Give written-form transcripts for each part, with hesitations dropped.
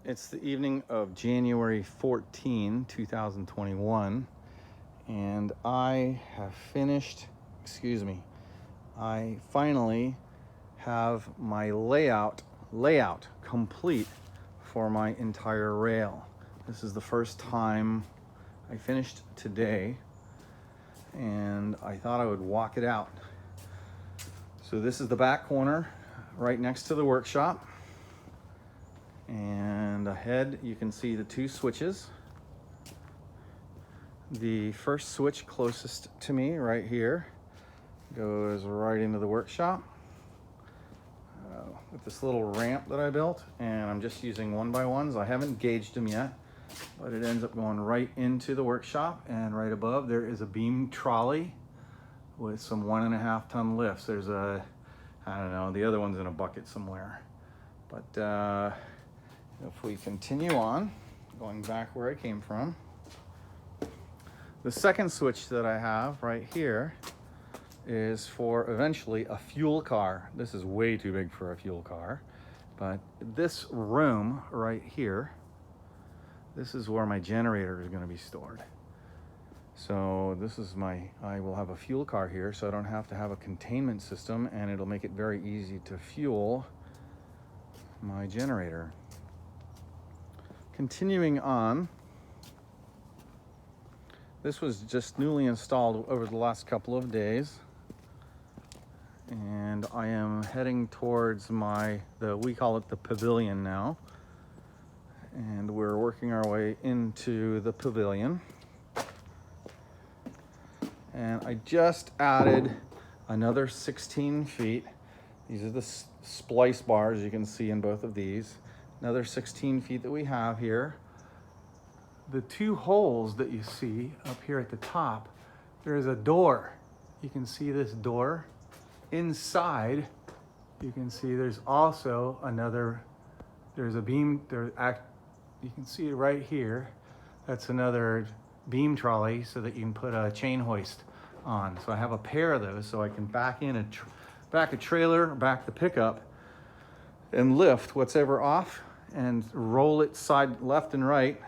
It's the evening of January 14, 2021, and I have finished, I finally have my layout complete for my entire rail. This is the first time I finished today, and I thought I would walk it out. So this is the back corner right next to the workshop. And ahead you can see the two switches. The first switch closest to me right here goes right into the workshop with this little ramp that I built, and I'm just using 1x1s. I haven't gauged them yet, but it ends up going right into the workshop. And right above there is a beam trolley with some 1.5 ton lifts. There's a, I don't know, the other one's in a bucket somewhere. But if we continue on, going back where I came from, the second switch that I have right here is for eventually a fuel car. This is way too big for a fuel car, but this room right here, this is where my generator is going to be stored. So this is I will have a fuel car here, so I don't have to have a containment system, and it'll make it very easy to fuel my generator. Continuing on, this was just newly installed over the last couple of days, and I am heading towards we call it the pavilion now, and we're working our way into the pavilion. And I just added another 16 feet. These are the splice bars you can see in both of these. Another 16 feet that we have here. The two holes that you see up here at the top, there is a door. You can see this door. Inside, you can see there's also there's a beam, you can see it right here. That's another beam trolley so that you can put a chain hoist on. So I have a pair of those so I can back a trailer, back the pickup, and lift what's ever off and roll it side left and right,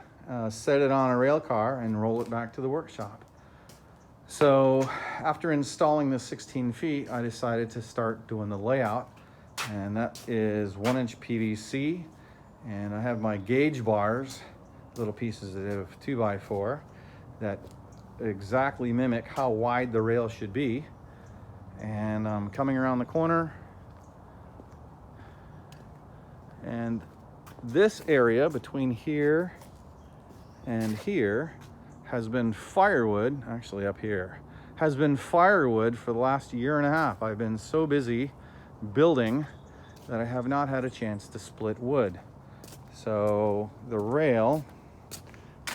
set it on a rail car and roll it back to the workshop. So after installing the 16 feet, I decided to start doing the layout, and that is 1-inch PVC, and I have my gauge bars, little pieces of 2x4 that exactly mimic how wide the rail should be. And I'm coming around the corner, and this area between here and here has been firewood, actually up here, has been firewood for the last 1.5 years. I've been so busy building that I have not had a chance to split wood. So the rail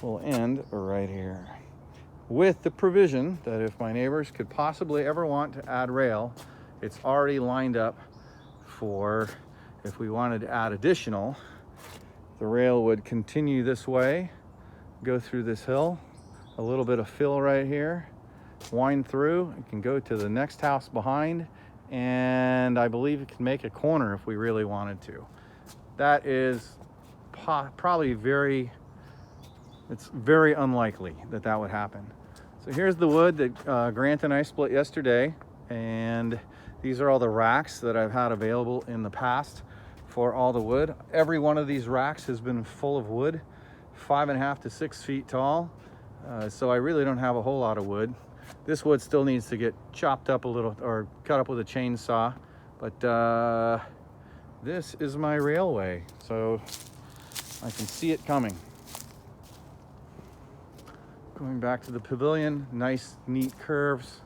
will end right here, with the provision that if my neighbors could possibly ever want to add rail, it's already lined up for if we wanted to add additional. The rail would continue this way, go through this hill, a little bit of fill right here, wind through. It can go to the next house behind, and I believe it can make a corner if we really wanted to. That is probably it's very unlikely that would happen. So here's the wood that Grant and I split yesterday, and these are all the racks that I've had available in the past for all the wood. Every one of these racks has been full of wood, 5.5 to 6 feet tall. So I really don't have a whole lot of wood. This wood still needs to get chopped up a little or cut up with a chainsaw, but this is my railway, so I can see it coming. Going back to the pavilion, nice, neat curves.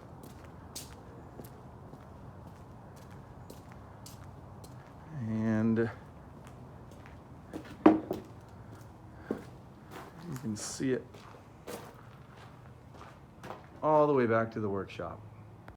And you can see it all the way back to the workshop.